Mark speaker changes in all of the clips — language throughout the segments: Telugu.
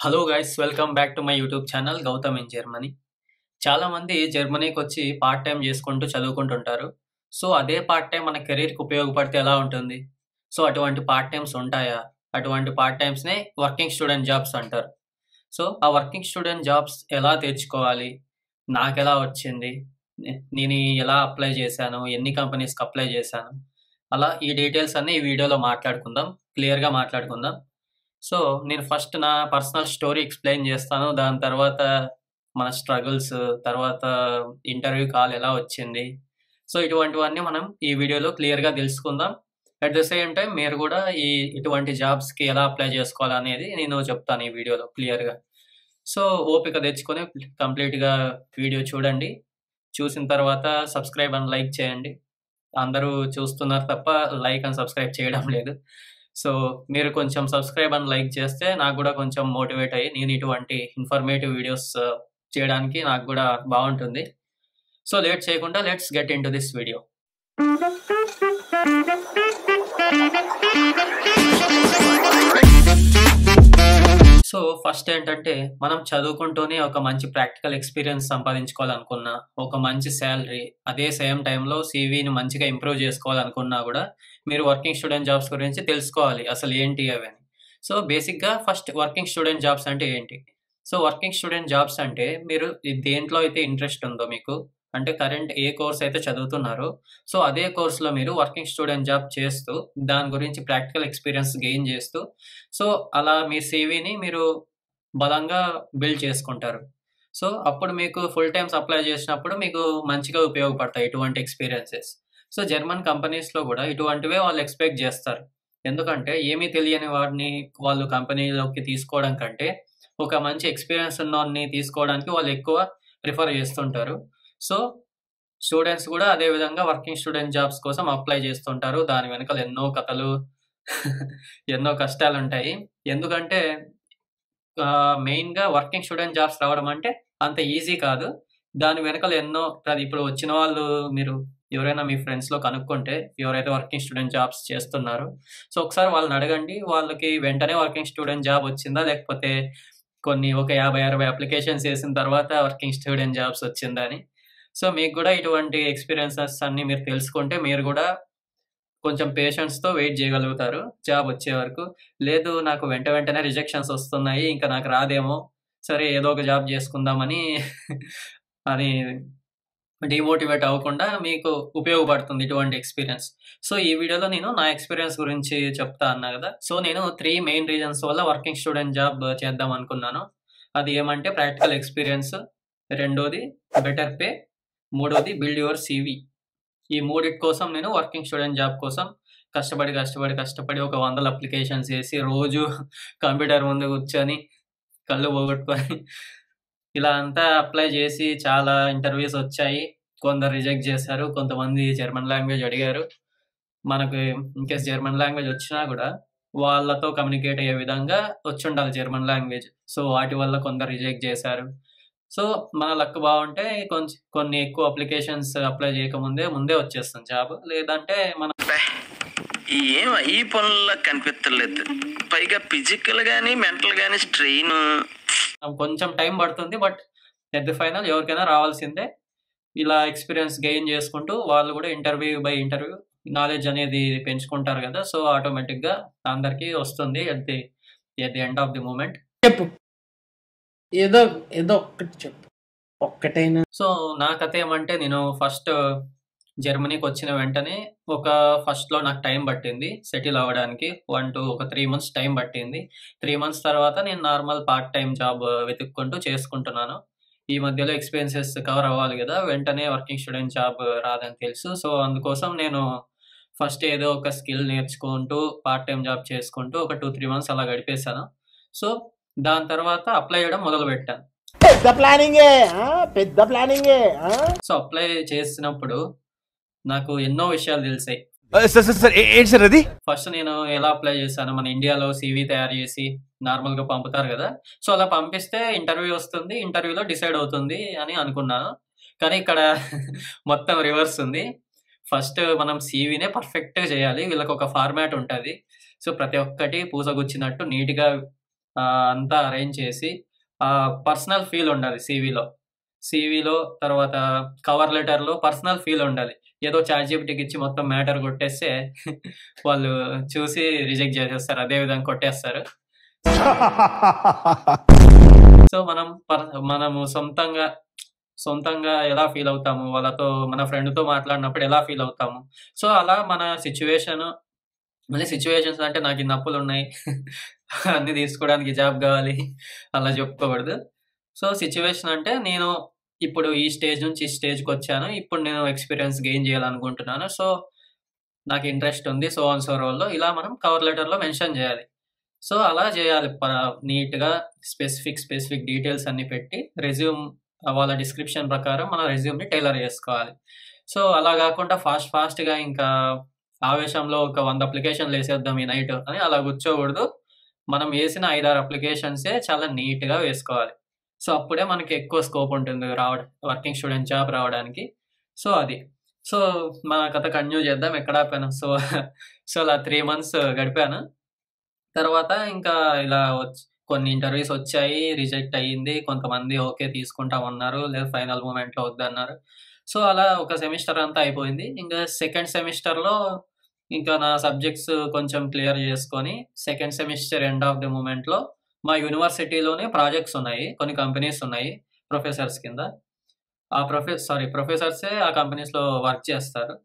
Speaker 1: Hello guys, welcome back to my YouTube channel Gautam in Germany. చాలామంది జర్మనీకి వచ్చి పార్ట్ టైం చేసుకుంటూ చదువుకుంటుంటారు. సో, అదే పార్ట్ టైం మన కెరీర్‌కి ఉపయోగపడితే ఎలా ఉంటుంది? సో, అటువంటి పార్ట్ టైమ్స్ ఉంటాయా? అటువంటి పార్ట్ టైమ్స్‌నే వర్కింగ్ స్టూడెంట్ జాబ్స్ అంటారు. సో, ఆ వర్కింగ్ స్టూడెంట్ జాబ్స్ ఎలా తెచ్చుకోవాలి? నాకెలా వచ్చింది? నేను ఎలా అప్లై చేశాను? ఎన్ని కంపెనీస్‌కి అప్లై చేశాను? అలా ఈ డీటెయిల్స్ అన్నీ ఈ వీడియోలో మాట్లాడుకుందాం. క్లియర్‌గా మాట్లాడుకుందాం. సో, నేను ఫస్ట్ నా పర్సనల్ స్టోరీ ఎక్స్‌ప్లెయిన్ జేస్తాను. దాని తర్వాత మన స్ట్రగుల్స్, తర్వాత ఇంటర్వ్యూ కాల్ ఎలా వచ్చింది. సో, ఇటువంటివన్నీ మనం ఈ వీడియోలో క్లియర్‌గా తెలుసుకుందాం. అట్ ద సేమ్ టైమ్ మీరు గూడా ఇటువంటి జాబ్స్‌కి ఎలా అప్లై జేసుకోవాలనేది నేను చెప్తాను ఈ వీడియోలో క్లియర్‌గా. సో, ఓపిక తెచ్చుకొని కంప్లీట్‌గా వీడియో చూడండి. చూసిన తర్వాత సబ్స్క్రైబ్ అండ్ లైక్ చేయండి. అందరూ చూస్తున్నారు తప్ప లైక్ అండ్ సబ్స్క్రైబ్ చేయడం లేదు. సో, మీరు కొంచెం సబ్స్క్రైబ్ అండ్ లైక్ చేస్తే నాకు గూడా కొంచెం మోటివేట్ అయ్యి నేను ఇటువంటి ఇన్ఫర్మేటివ్ వీడియోస్ చేయడానికి నాకు గూడా బావుంటుంది. సో, లేట్ చేయకుండా let's get into this video. So, first ఏంటంటే మనం చదువుకుంటూనే ఒక మంచి ప్రాక్టికల్ ఎక్స్‌పీరియన్స్ సంపాదించుకోవాలనుకున్నా, ఒక మంచి సాలరీ, అదే సేమ్ టైమ్‌లో సీవీని మంచిగా ఇంప్రూవ్ చేసుకోవాలనుకున్నా గూడా మీరు వర్కింగ్ స్టూడెంట్ జాబ్స్ గురించి తెలుసుకోవాలి. అసలు ఏంటి అవని. సో, బేసిక్‌గా ఫస్ట్ వర్కింగ్ స్టూడెంట్ జాబ్స్ అంటే ఏంటి? సో, వర్కింగ్ స్టూడెంట్ జాబ్స్ అంటే మీరు దేంట్లో అయితే ఇంట్రెస్ట్ ఉందో మీకు, అంటే కరెంట్ ఏ కోర్స్ అయితే చదువుతున్నారో, సో, అదే కోర్స్‌లో మీరు వర్కింగ్ స్టూడెంట్ జాబ్ చేస్తూ, దాని గురించి ప్రాక్టికల్ ఎక్స్‌పీరియన్స్ గెయిన్ చేస్తూ, సో, అలా మీ సీవీని మీరు బలంగా బిల్డ్ చేసుకుంటారు. సో, అప్పుడు మీకు ఫుల్ టైమ్స్ అప్లై చేసినప్పుడు మీకు మంచిగా ఉపయోగపడతాయి ఇటువంటి ఎక్స్‌పీరియన్సెస్. సో, జర్మన్ కంపెనీస్‌లో గూడా ఇటువంటివే వాళ్ళు ఎక్స్‌పెక్ట్ జేస్తారు. ఎందుకంటే ఏమీ తెలియని వాడిని వాళ్ళు కంపెనీలోకి తీసుకోవడం కంటే, ఒక మంచి ఎక్స్‌పీరియన్స్ ఉన్నోడిని తీసుకోవడానికి వాళ్ళు ఎక్కువ ప్రిఫర్ చేస్తుంటారు. సో, స్టూడెంట్స్ గూడా అదే విధంగా వర్కింగ్ స్టూడెంట్ జాబ్స్ కోసం అప్లై చేస్తుంటారు. దాని వెనకాల ఎన్నో కథలు, ఎన్నో కష్టాలుంటాయి. ఎందుకంటే మెయిన్‌గా వర్కింగ్ స్టూడెంట్ జాబ్స్ రావడం అంటే అంత ఈజీ కాదు. దాని వెనకాల ఎన్నో ఇప్పుడు వచ్చిన వాళ్ళు మీరు ఎవరైనా మీ ఫ్రెండ్స్‌లో కనుక్కుంటే ఎవరైతే వర్కింగ్ స్టూడెంట్ జాబ్స్ చేస్తున్నారో, సో, ఒకసారి వాళ్ళని అడగండి. వాళ్ళకి వెంటనే వర్కింగ్ స్టూడెంట్ జాబ్ వచ్చిందా? లేకపోతే ఒక 50, 60 అప్లికేషన్స్ ఏసిన తర్వాత వర్కింగ్ స్టూడెంట్ జాబ్స్ వచ్చిందా అని. సో, మీకు గూడా ఇటువంటి ఎక్స్‌పీరియన్సెస్ అన్నీ మీరు తెలుసుకుంటే మీరు గూడా కొంచెం పేషెన్స్‌తో వెయిట్ జేయగలుగుతారు జాబ్ వచ్చే వరకు. లేదు నాకు వెంటనే రిజెక్షన్స్ వస్తున్నాయి. ఇంక నాకు రాదేమో. సరే ఏదో ఒక జాబ్ జేసుకుందామని అని డీమోటివేట్ అవ్వకుండా మీకు ఉపయోగపడుతుంది ఇటువంటి ఎక్స్‌పీరియన్స్. సో, ఈ వీడియోలో నేను నా ఎక్స్‌పీరియన్స్ గురించి చెప్తా అన్నా గదా! సో, నేను 3 మెయిన్ రీజన్స్ వల్ల వర్కింగ్ స్టూడెంట్ జాబ్ చేద్దాం అనుకున్నాను. అది ఏమంటే ప్రాక్టికల్ ఎక్స్‌పీరియన్స్, రెండోది బెటర్ పే, మూడోది బిల్డ్ యువర్ సీవీ. ఈ మూడిటి కోసం నేను వర్కింగ్ స్టూడెంట్ జాబ్ కోసం కష్టపడి ఒక 100 అప్లికేషన్స్ ఏసి రోజు కంప్యూటర్ ముందు కూర్చొని కళ్ళు పోగొట్టుకొని ఇలా అంతా అప్లై చేసి చాలా ఇంటర్వ్యూస్ వచ్చాయి. కొందరు రిజెక్ట్ చేశారు. కొంతమంది జర్మన్ లాంగ్వేజ్ అడిగారు. మనకు ఇన్‌కేస్ జర్మన్ లాంగ్వేజ్ వచ్చినా గూడా వాళ్ళతో కమ్యూనికేట్ అయ్యే విధంగా వచ్చుండాలి జర్మన్ లాంగ్వేజ్. సో, వాటి వల్ల కొందరు రిజెక్ట్ చేశారు. సో, మన లక్ బావుంటే కొన్ని ఎక్కువ అప్లికేషన్స్ అప్లై చేయకముందే ముందే వచ్చేస్తుంది జాబ్. లేదంటే మనం
Speaker 2: ఏం ఈ పనుల్లో కనిపించలేదు. పైగా ఫిజికల్ గానీ మెంటల్ గానీ స్ట్రెయిన్.
Speaker 1: కొంచెం టైం పడుతుంది. బట్ ఎట్ ది ఫైనల్ ఎవరికైనా రావాల్సిందే. ఇలా ఎక్స్‌పీరియన్స్ గెయిన్ చేసుకుంటూ వాళ్ళు గూడా ఇంటర్వ్యూ బై ఇంటర్వ్యూ నాలెడ్జ్ అనేది పెంచుకుంటారు గదా! సో, ఆటోమేటిక్‌గా అందరికీ వస్తుంది at the end of the moment.
Speaker 3: చెప్పు. ఏదో ఏదో ఒక్కటి చెప్పు. ఒక్కటైనా.
Speaker 1: సో, నా కథ ఏమంటే నేను ఫస్ట్ జర్మనీకొచ్చిన వెంటనే ఫస్ట్‌లో నాకు టైం పట్టింది సెటిల్ అవ్వడానికి. ఒక 3 మంత్స్ టైం పట్టింది. 3 మంత్స్ తర్వాత నేను నార్మల్ పార్ట్ టైమ్ జాబ్ వెతుక్కుంటూ చేసుకుంటున్నాను. ఈ మధ్యలో ఎక్స్‌పెన్సెస్ కవర్ అవ్వాలి గదా! వెంటనే వర్కింగ్ స్టూడెంట్ జాబ్ రాదని తెలుసు. సో, అందుకోసం నేను ఫస్ట్ ఏదో ఒక స్కిల్ నేర్చుకుంటూ పార్ట్ టైమ్ జాబ్ చేసుకుంటూ ఒక 2, 3 మంత్స్ అలా గడిపేశాను. సో, దాని తర్వాత అప్లై చేయడం మొదలుపెట్టాను.
Speaker 3: పెద్ద ప్లానింగే. పెద్ద ప్లానింగే.
Speaker 1: సో, అప్లై చేసినప్పుడు నాకు ఎన్నో విషయాలు తెలిసాయి.
Speaker 4: సార్ ఏంటి సార్ అది?
Speaker 1: ఫస్ట్ నేను ఎలా అప్లై చేశాను, మన ఇండియాలో సీవీ తయారు చేసి నార్మల్‌గా పంపుతారు గదా! సో, అలా పంపిస్తే ఇంటర్వ్యూ వస్తుంది. ఇంటర్వ్యూలో డిసైడ్ అవుతుంది అని అనుకున్నాను. కానీ ఇక్కడ మొత్తం రివర్స్ ఉంది. ఫస్ట్ మనం సీవీనే పర్ఫెక్ట్‌గా చేయాలి. వీళ్ళకొక ఫార్మాట్ ఉంటది. సో, ప్రతి ఒక్కటి పూసగుచ్చినట్టు నీట్‌గా అంతా అరేంజ్ చేసి పర్సనల్ ఫీల్ ఉండాలి సీవీలో. తర్వాత కవర్ లెటర్‌లో పర్సనల్ ఫీల్ ఉండాలి. ఏదో చాట్‌జీపీటీకి ఇచ్చి మొత్తం మ్యాటర్ కొట్టేస్తే వాళ్ళు చూసి రిజెక్ట్ చేసేస్తారు. అదే విధంగా కొట్టేస్తారు. సో, మనము సొంతంగా ఎలా ఫీల్ అవుతాము, వాళ్ళతో మన ఫ్రెండ్‌తో మాట్లాడినప్పుడు ఎలా ఫీల్ అవుతాము. సో, అలా మన మళ్ళీ సిట్యుయేషన్స్ అంటే నాకు ఇన్ని అప్పులున్నాయి. అన్నీ తీసుకోవడానికి జాబ్ కావాలి అలా చెప్పుకోకూడదు. సో, సిట్యుయేషన్ అంటే నేను ఇప్పుడు ఈ స్టేజ్ నుంచి ఈ స్టేజ్‌కొచ్చాను. ఇప్పుడు నేను ఎక్స్‌పీరియన్స్ గెయిన్ చేయాలనుకుంటున్నాను. సో, నాకు ఇంట్రెస్ట్ ఉంది. సో అండ్ సో రోల్‌లో ఇలా మనం కవర్ లెటర్‌లో మెన్షన్ చేయాలి. సో, అలా చేయాలి. నీట్‌గా స్పెసిఫిక్ డీటెయిల్స్ అన్నీ పెట్టి వాళ్ళ డిస్క్రిప్షన్ ప్రకారం మన రెజ్యూమ్‌ని టైలర్ చేసుకోవాలి. సో, అలా కాకుండా ఫాస్ట్‌గా ఇంకా ఆవేశంలో ఒక 100 అప్లికేషన్‌లు ఏసేద్దాం ఈ నైట్ అని అలా కూర్చోకూడదు. మనం ఏసిన 5, 6 అప్లికేషన్సే చాలా నీట్‌గా వేసుకోవాలి. సో, అప్పుడే మనకి ఎక్కువ స్కోప్ ఉంటుంది వర్కింగ్ స్టూడెంట్ జాబ్ రావడానికి. సో, అది. సో, మన కథ కంటిన్యూ చేద్దాం. ఎక్కడ ఆపాను. సో, అలా 3 మంత్స్ గడిపాను. తర్వాత ఇంకా ఇలా కొన్ని ఇంటర్వ్యూస్ వచ్చాయి. రిజెక్ట్ అయ్యింది. కొంతమంది ఓకే తీసుకుంటామన్నారు. లేదా ఫైనల్ మూమెంట్‌లో వద్దన్నారు. సో, అలా ఒక సెమిస్టర్ అంతా అయిపోయింది. ఇంకా సెకండ్ సెమిస్టర్‌లో ఇంకా నా సబ్జెక్ట్స్ కొంచెం క్లియర్ చేసుకొని second semester end of the మూమెంట్‌లో మా యూనివర్సిటీలోనే ప్రాజెక్ట్స్ ఉన్నాయి. కొన్ని కంపెనీస్ ఉన్నాయి ప్రొఫెసర్స్ కింద. ప్రొఫెసర్సే ఆ కంపెనీస్‌లో వర్క్ చేస్తారు.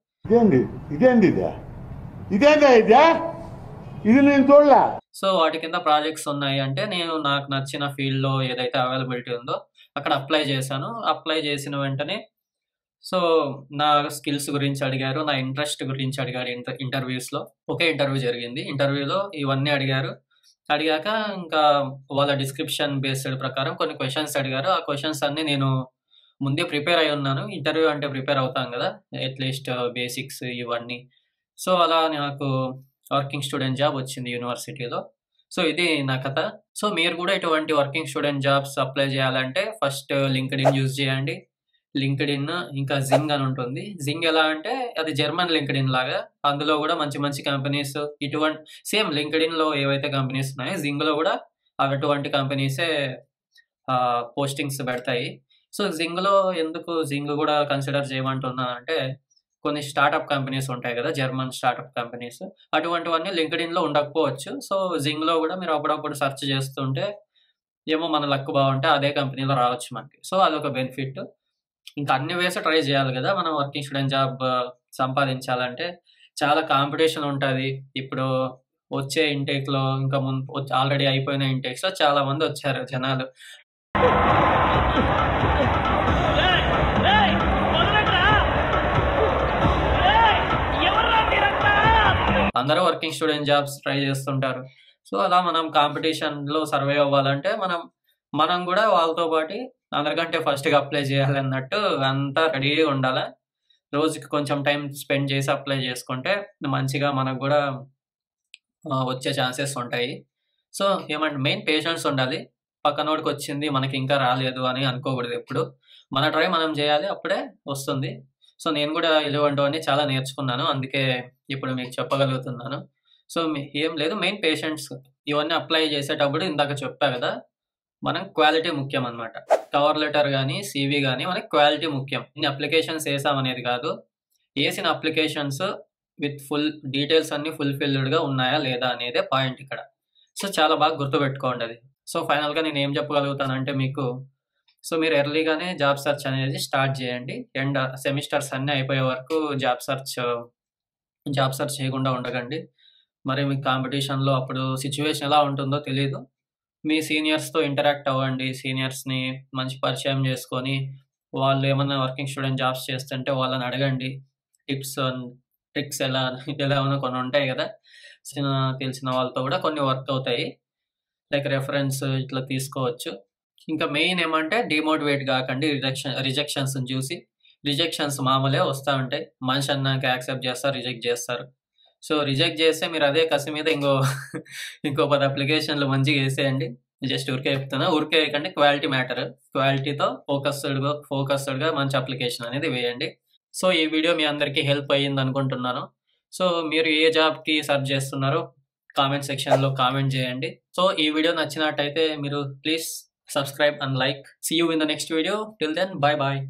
Speaker 3: ఇది నేను చూడలే.
Speaker 1: సో, వాటి కింద ప్రాజెక్ట్స్ ఉన్నాయి. అంటే నేను నాకు నచ్చిన ఫీల్డ్‌లో ఏదైతే అవైలబిలిటీ ఉందో అక్కడ అప్లై చేశాను. అప్లై చేసిన వెంటనే సో, నా స్కిల్స్ గురించి అడిగారు. నా ఇంట్రెస్ట్ గురించి అడిగారు ఇంటర్వ్యూస్‌లో. ఒకే ఇంటర్వ్యూ జరిగింది. ఇంటర్వ్యూలో ఇవన్నీ అడిగారు. అడిగాక ఇంకా వాళ్ళ డిస్క్రిప్షన్ బేస్డ్ ప్రకారం కొన్ని క్వెషన్స్ అడిగారు. ఆ క్వెషన్స్ అన్నీ నేను ముందే ప్రిపేర్ అయ్యి ఉన్నాను. ఇంటర్వ్యూ అంటే ప్రిపేర్ అవుతాం కదా! అట్‌లీస్ట్ బేసిక్స్ ఇవన్నీ. సో, అలా నాకు వర్కింగ్ స్టూడెంట్ జాబ్ వచ్చింది యూనివర్సిటీలో. సో, ఇది నా కథ. సో, మీరు కూడా ఇటువంటి వర్కింగ్ స్టూడెంట్ జాబ్స్ అప్లై చేయాలంటే ఫస్ట్ లింక్డ్ఇన్ యూజ్ చేయండి. లింక్డ్ఇన్ ఇంకా జింగ్ అని ఉంటుంది. జింగ్ ఎలా అంటే అది జర్మన్ లింక్డ్ఇన్ లాగా. అందులో కూడా మంచి కంపెనీస్ సేమ్ లింక్డ్ఇన్‌లో ఏవైతే కంపెనీస్ ఉన్నాయో జింగ్‌లో కూడా అటువంటి కంపెనీసే పోస్టింగ్స్ పెడతాయి. సో, జింగ్ కూడా కన్సిడర్ చేయమంటున్నానంటే కొన్ని స్టార్టప్ కంపెనీస్ ఉంటాయి కదా! German startup companies. అటువంటివన్నీ లింక్డ్ఇన్‌లో ఉండకపోవచ్చు. సో, జింగ్‌లో కూడా మీరు అప్పుడప్పుడు సెర్చ్ చేస్తుంటే ఏమో మన లక్ బాగుంటే అదే కంపెనీలో రావచ్చు మనకి. సో, అదొక బెనిఫిట్. ఇంకా అన్ని వేసి ట్రై చేయాలి కదా! మనం వర్కింగ్ స్టూడెంట్ జాబ్ సంపాదించాలంటే చాలా కాంపిటీషన్ ఉంటది. ఇప్పుడు వచ్చే ఇంటేక్‌లో ఇంకా ఆల్రెడీ అయిపోయిన ఇంటేక్స్‌లో చాలా మంది వచ్చారు జనాలు. అందరూ వర్కింగ్ స్టూడెంట్ జాబ్స్ ట్రై చేస్తుంటారు. సో, అలా మనం కాంపిటీషన్‌లో సర్వైవ్ అవ్వాలంటే మనం కూడా వాళ్ళతో పాటు అందరికంటే ఫస్ట్‌గా అప్లై చేయాలన్నట్టు అంతా రెడీగా ఉండాలా. రోజుకి కొంచెం టైం స్పెండ్ చేసి అప్లై చేసుకుంటే మంచిగా మనకు కూడా వచ్చే ఛాన్సెస్ ఉంటాయి. సో, ఏమంటే మెయిన్ పేషెన్స్ ఉండాలి. పక్కనోడికొచ్చింది మనకి ఇంకా రాలేదు అని అనుకోకూడదు ఎప్పుడు. మన ట్రై మనం చేయాలి. అప్పుడే వస్తుంది. సో, నేను కూడా ఇటువంటివన్నీ చాలా నేర్చుకున్నాను. అందుకే ఇప్పుడు మీకు చెప్పగలుగుతున్నాను. సో, ఏం లేదు మెయిన్ పేషెన్స్. ఇవన్నీ అప్లై చేసేటప్పుడు ఇందాక చెప్పా కదా! మనం క్వాలిటీ ముఖ్యం అన్నమాట. కవర్ లెటర్ గాని, సీవీ గాని మనకి క్వాలిటీ ముఖ్యం. ఇన్ని అప్లికేషన్స్ ఏసామనేది కాదు. ఏసిన అప్లికేషన్స్ విత్ ఫుల్ డీటెయిల్స్ అన్నీ ఫుల్‌ఫిల్డ్‌గా ఉన్నాయా లేదా అనేదే పాయింట్ ఇక్కడ. సో, చాలా బాగా గుర్తుపెట్టుకోండి అది. సో, ఫైనల్‌గా నేను ఏం చెప్పగలుగుతానంటే మీకు మీరు ఎర్లీగానే జాబ్ సెర్చ్ అనేది స్టార్ట్ చేయండి. అండ్ సెమిస్టర్స్ అన్నీ అయిపోయే వరకు జాబ్ సెర్చ్ చేయకుండా ఉండకండి. మరి మీకు కాంపిటీషన్‌లో అప్పుడు సిట్యుయేషన్ ఎలా ఉంటుందో తెలీదు. మీ సీనియర్స్‌తో ఇంటరాక్ట్ అవ్వండి. సీనియర్స్‌ని మంచి పరిచయం చేసుకొని, వాళ్ళు ఏమన్నా వర్కింగ్ స్టూడెంట్ జాబ్స్ చేస్తుంటే వాళ్ళని అడగండి. టిప్స్ అండ్ ట్రిక్స్ ఎలా ఏమైనా కొన్ని ఉంటాయి కదా! తెలిసిన వాళ్ళతో కూడా కొన్ని వర్క్ అవుతాయి. లైక్ రెఫరెన్స్ ఇట్లా తీసుకోవచ్చు. ఇంకా మెయిన్ ఏమంటే డీమోటివేట్ కాకండి రిజెక్షన్స్‌ని చూసి. రిజెక్షన్స్ మామూలే వస్తా ఉంటాయి. మనిషి అన్నాక యాక్సెప్ట్ చేస్తారు, రిజెక్ట్ చేస్తారు. సో, రిజెక్ట్ చేస్తే మీరు అదే కసి మీద ఇంకో 10 అప్లికేషన్‌లు మంచిగా ఏసేయండి. జస్ట్ ఊరికే చెప్తున్నా. ఊరికే వేయకండి. Quality matter. క్వాలిటీతో ఫోకస్డ్‌గా మంచి అప్లికేషన్ అనేది వేయండి. సో, ఈ వీడియో మీ అందరికీ హెల్ప్ అయ్యిందనుకుంటున్నాను. సో, మీరు ఏ జాబ్‌కి సెర్చ్ చేస్తున్నారో కామెంట్ సెక్షన్లో కామెంట్ చేయండి. సో ఈ వీడియో నచ్చినట్టయితే మీరు please subscribe and like. See you in the next video. Till then, bye bye.